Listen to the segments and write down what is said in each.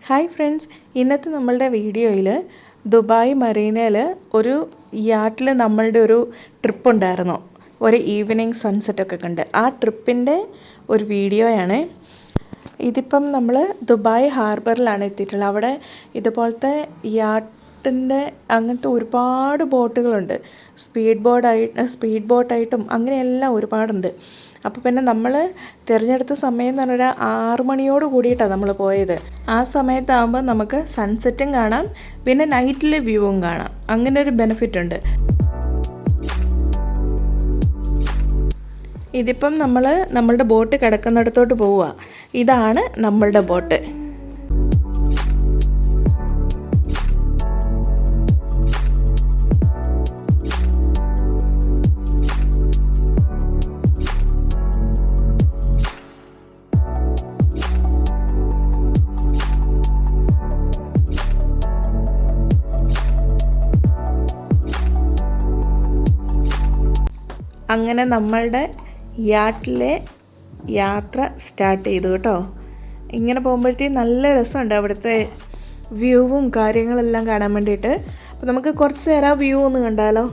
Hi friends, ഇന്നത്തെ നമ്മളുടെ വീഡിയോയിൽ ദുബായ് മറീനയിൽ ഒരു യാട്ടിൽ നമ്മളുടെ ഒരു ട്രിപ്പ് ഉണ്ടായിരുന്നു. ഒരു ഈവനിങ് സൺസെറ്റൊക്കെ കണ്ട് ആ ട്രിപ്പിൻ്റെ ഒരു വീഡിയോയാണ്. ഇതിപ്പം നമ്മൾ ദുബായ് ഹാർബറിലാണ് എത്തിയിട്ടുള്ളത്. അവിടെ ഇതുപോലത്തെ യാട്ടിൻ്റെ അങ്ങനത്തെ ഒരുപാട് ബോട്ടുകളുണ്ട്. സ്പീഡ് ബോട്ടായിട്ടും അങ്ങനെയെല്ലാം ഒരുപാടുണ്ട്. അപ്പോൾ പിന്നെ നമ്മൾ തിരഞ്ഞെടുത്ത സമയം എന്ന് പറഞ്ഞാൽ 6 മണിയോട് കൂടിയിട്ടാണ് നമ്മൾ പോയത്. ആ സമയത്താകുമ്പോൾ നമുക്ക് സൺസെറ്റും കാണാം, പിന്നെ നൈറ്റിലെ വ്യൂവും കാണാം. അങ്ങനെ ഒരു ബെനിഫിറ്റ് ഉണ്ട്. ഇതിപ്പം നമ്മളുടെ ബോട്ട് കിടക്കുന്നിടത്തോട്ട് പോവുക. ഇതാണ് നമ്മളുടെ ബോട്ട്. അങ്ങനെ നമ്മളുടെ യാട്ടിലെ യാത്ര സ്റ്റാർട്ട് ചെയ്തു കേട്ടോ. ഇങ്ങനെ പോകുമ്പോഴത്തേക്കും നല്ല രസമുണ്ട് അവിടുത്തെ വ്യൂവും കാര്യങ്ങളെല്ലാം കാണാൻ വേണ്ടിയിട്ട്. അപ്പോൾ നമുക്ക് കുറച്ച് നേരം വ്യൂ ഒന്ന് കണ്ടാലോ.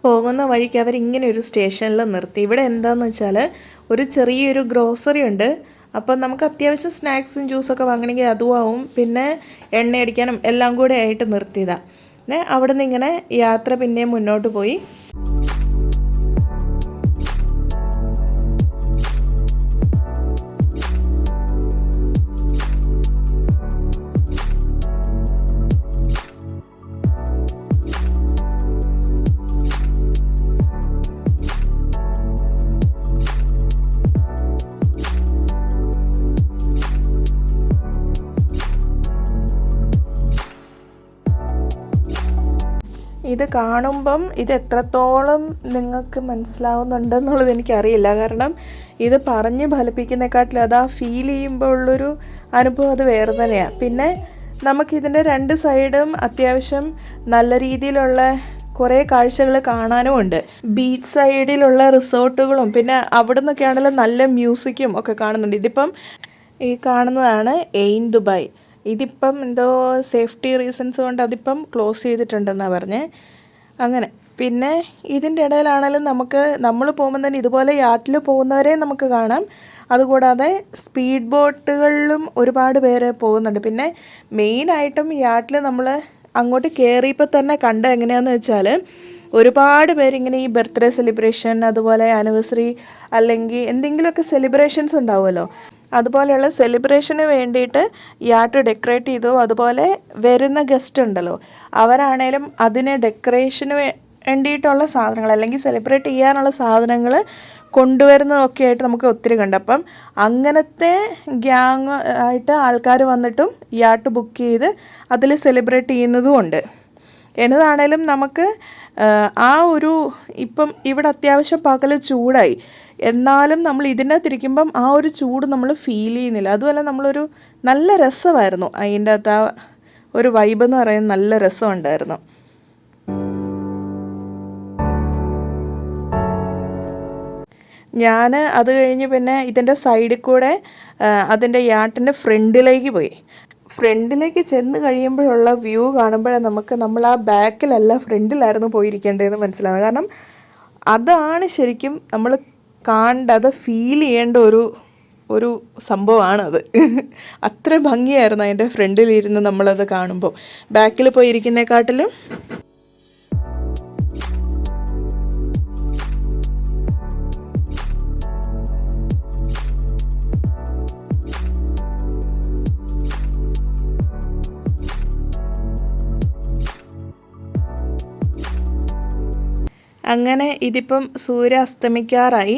പോകുന്ന വഴിക്ക് അവരിങ്ങനെ ഒരു സ്റ്റേഷനിൽ നിർത്തി. ഇവിടെ എന്താണെന്ന് വെച്ചാൽ ഒരു ചെറിയൊരു ഗ്രോസറി ഉണ്ട്. അപ്പം നമുക്ക് അത്യാവശ്യം സ്നാക്സും ജ്യൂസൊക്കെ വാങ്ങണമെങ്കിൽ അതും ആവും, പിന്നെ എണ്ണ അടിക്കാനും എല്ലാം കൂടെ ആയിട്ട് നിർത്തിയതാണ്. പിന്നെ അവിടെ നിന്ന് ഇങ്ങനെ യാത്ര പിന്നെയും മുന്നോട്ട് പോയി. ഇത് കാണുമ്പം ഇത് എത്രത്തോളം നിങ്ങൾക്ക് മനസ്സിലാവുന്നുണ്ടെന്നുള്ളത് എനിക്കറിയില്ല. കാരണം ഇത് പറഞ്ഞ് ഫലിപ്പിക്കുന്നതിനെക്കാട്ടിലും അത് ആ ഫീൽ ചെയ്യുമ്പോൾ ഉള്ളൊരു അനുഭവം അത് വേറെ തന്നെയാണ്. പിന്നെ നമുക്കിതിൻ്റെ 2 സൈഡും അത്യാവശ്യം നല്ല രീതിയിലുള്ള കുറേ കാഴ്ചകൾ കാണാനും ഉണ്ട്. ബീച്ച് സൈഡിലുള്ള റിസോർട്ടുകളും പിന്നെ അവിടെ നിന്നൊക്കെ ആണെങ്കിലും നല്ല മ്യൂസിക്കും ഒക്കെ കാണുന്നുണ്ട്. ഇതിപ്പം ഈ കാണുന്നതാണ് എയിൻ ദുബായ്. ഇതിപ്പം എന്തോ സേഫ്റ്റി റീസൺസ് കൊണ്ട് അതിപ്പം ക്ലോസ് ചെയ്തിട്ടുണ്ടെന്നാണ് പറഞ്ഞത്. അങ്ങനെ പിന്നെ ഇതിൻ്റെ ഇടയിലാണെങ്കിലും നമ്മൾ പോകുമ്പോൾ തന്നെ ഇതുപോലെ യാട്ടിൽ പോകുന്നവരെ നമുക്ക് കാണാം. അതുകൂടാതെ സ്പീഡ് ബോട്ടുകളിലും ഒരുപാട് പേര് പോകുന്നുണ്ട്. പിന്നെ മെയിനായിട്ടും യാട്ടിൽ നമ്മൾ അങ്ങോട്ട് കയറിയപ്പോൾ തന്നെ കണ്ട എങ്ങനെയാണെന്ന് വെച്ചാൽ ഒരുപാട് പേരിങ്ങനെ ഈ ബർത്ത്ഡേ സെലിബ്രേഷൻ, അതുപോലെ ആനിവേഴ്സറി അല്ലെങ്കിൽ എന്തെങ്കിലുമൊക്കെ സെലിബ്രേഷൻസ് ഉണ്ടാവുമല്ലോ, അതുപോലെയുള്ള സെലിബ്രേഷന് വേണ്ടിയിട്ട് യാട്ട് ഡെക്കറേറ്റ് ചെയ്തു. അതുപോലെ വരുന്ന ഗസ്റ്റ് ഉണ്ടല്ലോ, അവരാണേലും അതിന് ഡെക്കറേഷന് വേണ്ടിയിട്ടുള്ള സാധനങ്ങൾ അല്ലെങ്കിൽ സെലിബ്രേറ്റ് ചെയ്യാനുള്ള സാധനങ്ങൾ കൊണ്ടുവരുന്നതൊക്കെ ആയിട്ട് നമുക്ക് ഒത്തിരി കണ്ടു. അപ്പം അങ്ങനത്തെ ഗ്യാങ് ആയിട്ട് ആൾക്കാർ വന്നിട്ടും യാട്ട് ബുക്ക് ചെയ്ത് അതിൽ സെലിബ്രേറ്റ് ചെയ്യുന്നതും ഉണ്ട്. എന്നതാണേലും നമുക്ക് ഇപ്പം ഇവിടെ അത്യാവശ്യം പകൽ ചൂടായി, എന്നാലും നമ്മൾ ഇതിനകത്തിരിക്കുമ്പം ആ ഒരു ചൂട് നമ്മൾ ഫീൽ ചെയ്യുന്നില്ല. അതുമല്ല നമ്മളൊരു നല്ല രസമായിരുന്നു. അതിൻ്റെ അകത്ത് ആ ഒരു വൈബ് എന്ന് പറയുന്നത് നല്ല രസമുണ്ടായിരുന്നു. ഞാൻ അത് കഴിഞ്ഞ് പിന്നെ ഇതിൻ്റെ സൈഡിൽ കൂടെ അതിൻ്റെ യാട്ടിൻ്റെ ഫ്രണ്ടിലേക്ക് പോയി. ഫ്രണ്ടിലേക്ക് ചെന്ന് കഴിയുമ്പോഴുള്ള വ്യൂ കാണുമ്പോഴാണ് നമ്മൾ ആ ബാക്കിലല്ല ഫ്രണ്ടിലായിരുന്നു പോയിരിക്കേണ്ടതെന്ന് മനസ്സിലാകുന്നത്. കാരണം അതാണ് ശരിക്കും നമ്മൾ കാണേണ്ടത്, ഫീൽ ചെയ്യേണ്ട ഒരു ഒരു സംഭവമാണത്. അത്ര ഭംഗിയായിരുന്നു അതിൻ്റെ ഫ്രണ്ടിലിരുന്ന് നമ്മളത് കാണുമ്പോൾ. ബാക്കിൽ പോയിരിക്കുന്നേക്കാട്ടിലും അങ്ങനെ ഇതിപ്പം സൂര്യ അസ്തമിക്കാറായി.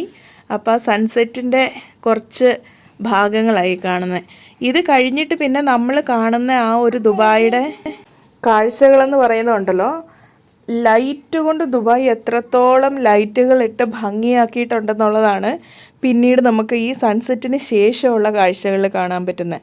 അപ്പോൾ സൺസെറ്റിൻ്റെ കുറച്ച് ഭാഗങ്ങളായി കാണുന്നത്. ഇത് കഴിഞ്ഞിട്ട് പിന്നെ നമ്മൾ കാണുന്ന ആ ഒരു ദുബായിയുടെ കാഴ്ചകളെന്ന് പറയുന്നുണ്ടല്ലോ, ലൈറ്റ് കൊണ്ട് ദുബായ് എത്രത്തോളം ലൈറ്റുകൾ ഇട്ട് ഭംഗിയാക്കിയിട്ടുണ്ടെന്നുള്ളതാണ് പിന്നീട് നമുക്ക് ഈ സൺസെറ്റിന് ശേഷമുള്ള കാഴ്ചകളിൽ കാണാൻ പറ്റുന്നത്.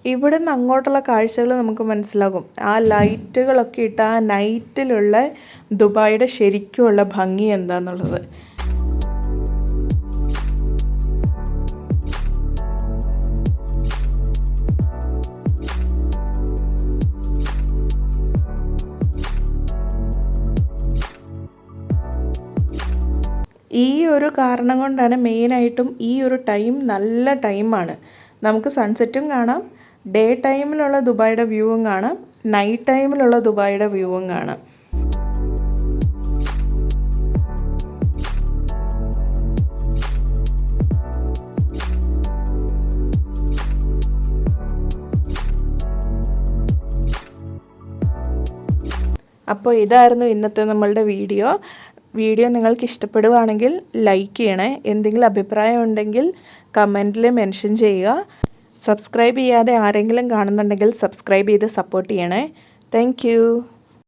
ഇവിടെ നിന്ന് അങ്ങോട്ടുള്ള കാഴ്ചകൾ നമുക്ക് മനസ്സിലാകും. ആ ലൈറ്റുകളൊക്കെ ഇട്ട് ആ നൈറ്റിലുള്ള ദുബായിയുടെ ശരിക്കുമുള്ള ഭംഗി എന്താണെന്നുള്ളത്. ഈ ഒരു കാരണം കൊണ്ടാണ് മെയിനായിട്ടും ഈ ഒരു ടൈം നല്ല ടൈമാണ്. നമുക്ക് സൺസെറ്റും കാണാം, ഡേ ടൈമിലുള്ള ദുബായിയുടെ വ്യൂവും കാണാം, നൈറ്റ് ടൈമിലുള്ള ദുബായിയുടെ വ്യൂവും കാണാം. അപ്പോൾ ഇതായിരുന്നു ഇന്നത്തെ നമ്മളുടെ വീഡിയോ നിങ്ങൾക്ക് ഇഷ്ടപ്പെടുകയാണെങ്കിൽ ലൈക്ക് ചെയ്യണേ. എന്തെങ്കിലും അഭിപ്രായം ഉണ്ടെങ്കിൽ കമൻറ്റിൽ മെൻഷൻ ചെയ്യുക. സബ്സ്ക്രൈബ് ചെയ്യാതെ ആരെങ്കിലും കാണുന്നുണ്ടെങ്കിൽ സബ്സ്ക്രൈബ് ചെയ്ത് സപ്പോർട്ട് ചെയ്യണേ. താങ്ക്